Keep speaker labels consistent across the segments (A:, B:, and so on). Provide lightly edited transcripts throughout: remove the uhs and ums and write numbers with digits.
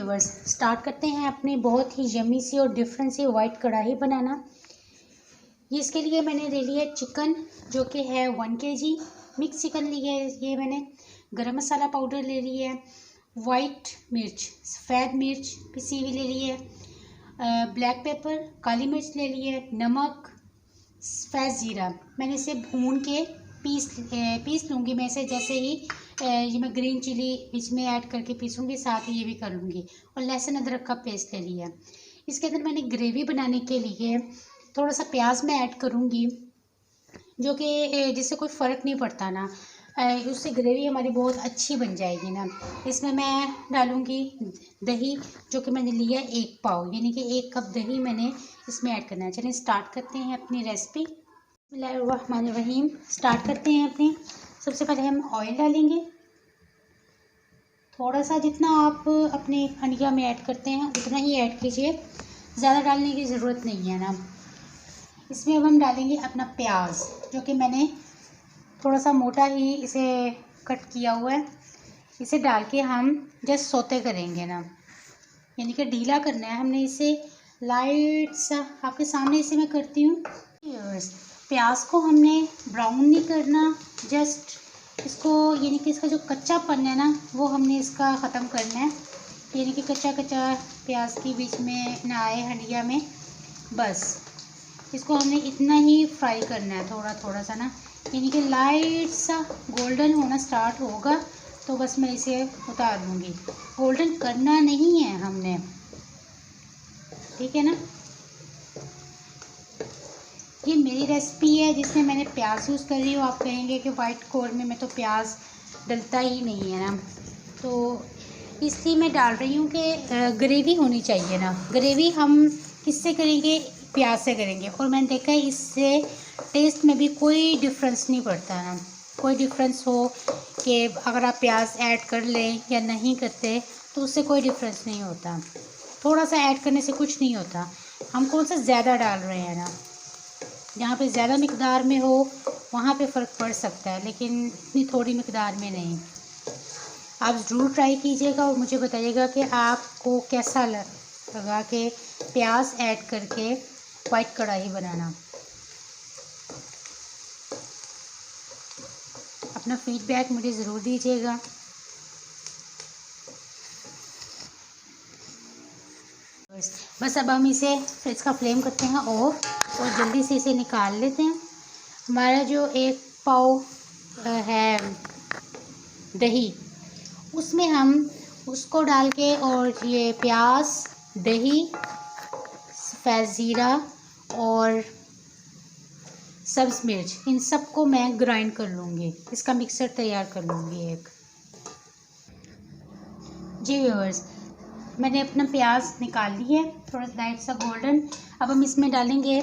A: Viewers, start करते हैं अपनी बहुत ही यम्मी सी और डिफरेंट सी वाइट कढ़ाई बनाना। ये इसके लिए मैंने ले लिया चिकन जो कि है 1 kg मिक्स चिकन लिया है। ये मैंने गरम मसाला पाउडर ले लिया है, वाइट मिर्च सफ़ेद मिर्च पिसी हुई ले ली है, ब्लैक पेपर काली मिर्च ले ली है, नमक सफ़ेद ज़ीरा। मैंने इसे भून के पीस लूँगी मैं इसे, जैसे ही ये मैं ग्रीन चिली बीच में ऐड करके पीसूँगी, साथ ही ये भी कर लूँगी। और लहसुन अदरक का पेस्ट ले लिया। इसके अंदर मैंने ग्रेवी बनाने के लिए थोड़ा सा प्याज मैं ऐड करूँगी, जो कि जिससे कोई फ़र्क नहीं पड़ता ना, उससे ग्रेवी हमारी बहुत अच्छी बन जाएगी ना। इसमें मैं डालूँगी दही, जो कि मैंने लिया 1 पाव, यानी कि 1 कप दही मैंने इसमें ऐड करना है। चलिए स्टार्ट करते हैं अपनी रेसिपी। बिस्मिल्लाहिर्रहमानिर्रहीम। स्टार्ट करते हैं अपनी। सबसे पहले हम ऑयल डालेंगे थोड़ा सा, जितना आप अपने हंडिया में ऐड करते हैं उतना ही ऐड कीजिए, ज़्यादा डालने की ज़रूरत नहीं है ना। इसमें अब हम डालेंगे अपना प्याज, जो कि मैंने थोड़ा सा मोटा ही इसे कट किया हुआ है। इसे डाल के हम जस्ट सौते करेंगे ना, यानी कि ढीला करना है हमने इसे। लाइट सा आपके सामने इसे मैं करती हूँ। प्याज को हमने ब्राउन नहीं करना, जस्ट इसको यानी कि इसका जो कच्चापन है ना वो हमने इसका ख़त्म करना है, यानी कि कच्चा प्याज के बीच में ना आए हंडिया में। बस इसको हमने इतना ही फ्राई करना है, थोड़ा थोड़ा सा ना, यानी कि लाइट सा गोल्डन होना स्टार्ट होगा तो बस मैं इसे उतार लूँगी। गोल्डन करना नहीं है हमने, ठीक है ना। ये मेरी रेसिपी है जिसमें मैंने प्याज यूज़ कर रही हूँ। आप कहेंगे कि वाइट कौरमे में तो प्याज डलता ही नहीं है ना, तो इसलिए मैं डाल रही हूँ कि ग्रेवी होनी चाहिए ना। ग्रेवी हम किससे करेंगे? प्याज से करेंगे। और मैंने देखा है इससे टेस्ट में भी कोई डिफरेंस नहीं पड़ता ना। कोई डिफरेंस हो कि अगर आप प्याज ऐड कर लें या नहीं करते तो उससे कोई डिफरेंस नहीं होता। थोड़ा सा ऐड करने से कुछ नहीं होता। हम कौन सा ज़्यादा डाल रहे हैं ना, जहाँ पे ज़्यादा मिकदार में हो वहाँ पे फ़र्क पड़ सकता है, लेकिन इतनी थोड़ी मिकदार में नहीं। आप ज़रूर ट्राई कीजिएगा और मुझे बताइएगा कि आपको कैसा लगा कि प्याज ऐड करके वाइट कढ़ाई बनाना। अपना फीडबैक मुझे ज़रूर दीजिएगा। बस अब हम इसे इसका फ्लेम करते हैं ऑफ और जल्दी से इसे निकाल लेते हैं। हमारा जो 1 पाव है दही, उसमें हम उसको डाल के और ये प्याज, दही, सफ़ेद ज़ीरा और सब्ज़ मिर्च, इन सब को मैं ग्राइंड कर लूँगी। इसका मिक्सर तैयार कर लूँगी एक। जी व्यूअर्स, मैंने अपना प्याज निकाल ली है, थोड़ा लाइट सा गोल्डन। अब हम इसमें डालेंगे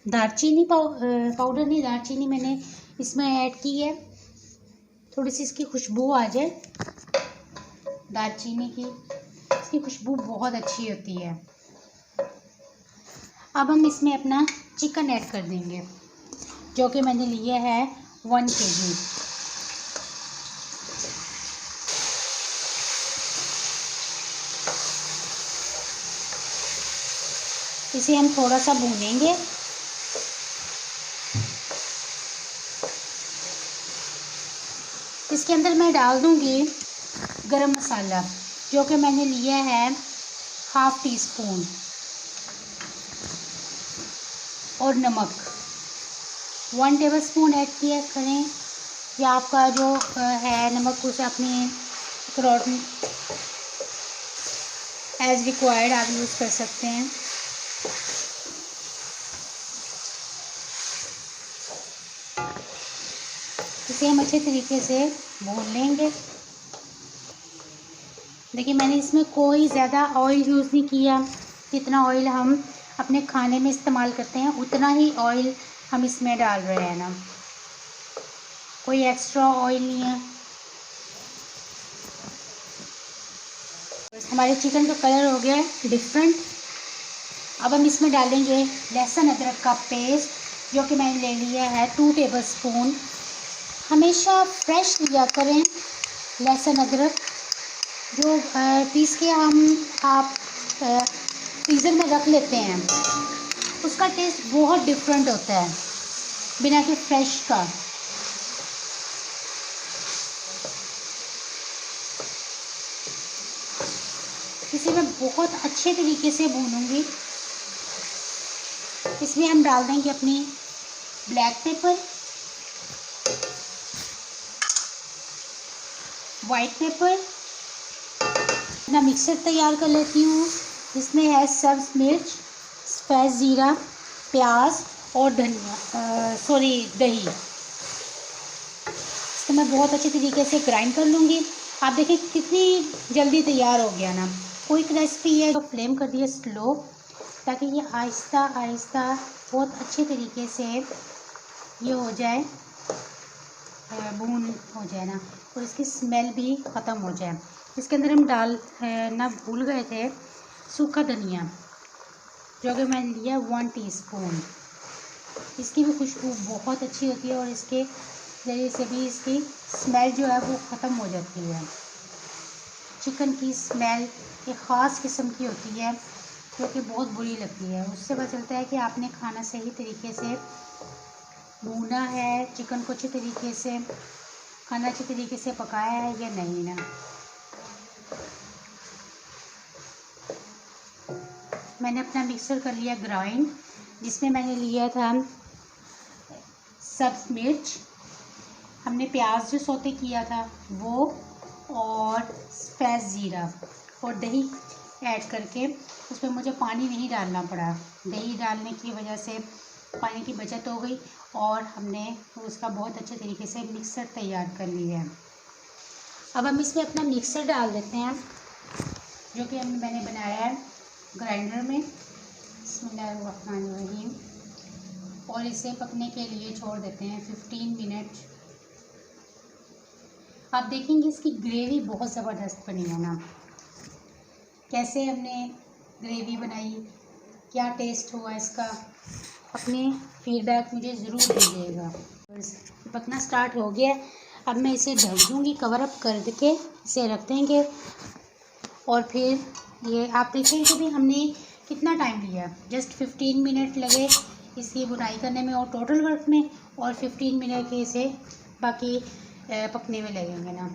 A: दालचीनी पाउडर नहीं, दालचीनी मैंने इसमें ऐड की है, थोड़ी सी इसकी खुशबू आ जाए। दालचीनी की इसकी खुशबू बहुत अच्छी होती है। अब हम इसमें अपना चिकन ऐड कर देंगे, जो कि मैंने लिया है 1 kg। इसे हम थोड़ा सा भूनेंगे। इसके अंदर मैं डाल दूंगी गरम मसाला, जो कि मैंने लिया है 1/2 टीस्पून, और नमक 1 टेबलस्पून ऐड किया करें, या आपका जो है नमक उसे अपनी अकॉर्डिंग एज रिक्वायर्ड आप यूज़ कर सकते हैं। इसे हम अच्छे तरीके से भून लेंगे। देखिए मैंने इसमें कोई ज़्यादा ऑयल यूज़ नहीं किया। जितना ऑयल हम अपने खाने में इस्तेमाल करते हैं उतना ही ऑयल हम इसमें डाल रहे हैं ना, कोई एक्स्ट्रा ऑयल नहीं है। हमारे चिकन का कलर हो गया है डिफरेंट। अब हम इसमें डालेंगे लहसुन अदरक का पेस्ट, जो कि मैंने ले लिया है 2 टेबलस्पून। हमेशा फ्रेश लिया करें लहसुन अदरक, जो पीस के आप फ्रीज़र में रख लेते हैं, उसका टेस्ट बहुत डिफरेंट होता है बिना के फ्रेश का। इसे मैं बहुत अच्छे तरीके से भूनूंगी। इसमें हम डाल देंगे अपनी ब्लैक पेपर, वाइट पेपर। अपना मिक्सर तैयार कर लेती हूँ। इसमें है सब्ज़ मिर्च, सफ़ेद ज़ीरा, प्याज और दही। इसको मैं बहुत अच्छे तरीके से ग्राइंड कर लूँगी। आप देखिए कितनी जल्दी तैयार हो गया ना। क्विक रेसिपी है। तो फ्लेम कर दिया स्लो, ताकि ये आहिस्ता आहिस्ता बहुत अच्छे तरीके से ये हो जाए, भून हो जाए ना, और इसकी स्मेल भी ख़त्म हो जाए। इसके अंदर हम ना भूल गए थे सूखा धनिया, जो कि मैंने लिया 1 टीस्पून। इसकी भी खुशबू बहुत अच्छी होती है और इसके ज़रिए से भी इसकी स्मेल जो है वो ख़त्म हो जाती है। चिकन की स्मेल एक ख़ास किस्म की होती है, जो कि बहुत बुरी लगती है। उससे पता चलता है कि आपने खाना सही तरीके से भूना है, चिकन को अच्छे तरीके से, खाना अच्छे तरीके से पकाया है या नहीं ना। मैंने अपना मिक्सर कर लिया ग्राइंड, जिसमें मैंने लिया था सब्ज़ मिर्च, हमने प्याज जो सौते किया था वो, और सफ़ेद ज़ीरा और दही ऐड करके उसमें मुझे पानी नहीं डालना पड़ा। दही डालने की वजह से पानी की बचत हो गई और हमने उसका बहुत अच्छे तरीके से मिक्सर तैयार कर लिया है। अब हम इसमें अपना मिक्सर डाल देते हैं, जो कि मैंने बनाया है ग्राइंडर में। बिस्मिल्लाहिर्रहमानिर्रहीम। और इसे पकने के लिए छोड़ देते हैं 15 मिनट। आप देखेंगे इसकी ग्रेवी बहुत ज़बरदस्त बनी है ना। कैसे हमने ग्रेवी बनाई, क्या टेस्ट हुआ इसका, अपने फीडबैक मुझे ज़रूर दीजिएगा। पकना स्टार्ट हो गया। अब मैं इसे ढक दूँगी, कवर अप कर के इसे रख देंगे। और फिर ये आप देखेंगे भी हमने कितना टाइम लिया, जस्ट 15 मिनट लगे इसकी बुनाई करने में और टोटल वर्क में, और 15 मिनट के इसे बाकी पकने में लगेंगे ना।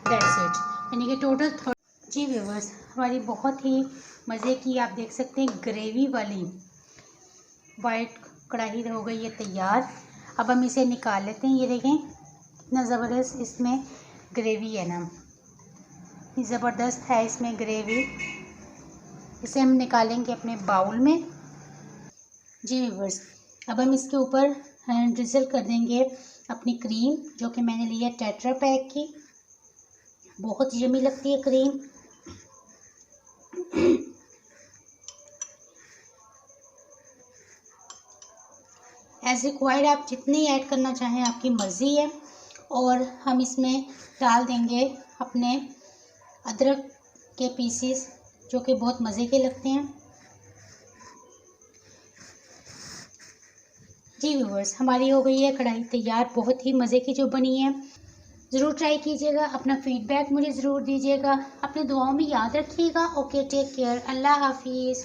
A: दैट्स इट, यानी कि टोटल जी व्यूअर्स, हमारी बहुत ही मज़े की आप देख सकते हैं ग्रेवी वाली वाइट कढ़ाई हो गई है तैयार। अब हम इसे निकाल लेते हैं। ये देखें कितना ज़बरदस्त इसमें ग्रेवी है ना, ज़बरदस्त है इसमें ग्रेवी। इसे हम निकालेंगे अपने बाउल में। जी व्यूअर्स, अब हम इसके ऊपर ड्रिज़ल कर देंगे अपनी क्रीम, जो कि मैंने लिया टेट्रा पैक की। बहुत यम्मी लगती है क्रीम। एज रिक्वायर्ड आप जितनी ऐड करना चाहें आपकी मर्ज़ी है। और हम इसमें डाल देंगे अपने अदरक के पीसीस, जो कि बहुत मज़े के लगते हैं। जी व्यूअर्स, हमारी हो गई है कढ़ाई तैयार, बहुत ही मज़े की जो बनी है। ज़रूर ट्राई कीजिएगा, अपना फीडबैक मुझे ज़रूर दीजिएगा, अपनी दुआओं में याद रखिएगा। ओके, टेक केयर, अल्लाह हाफिज़।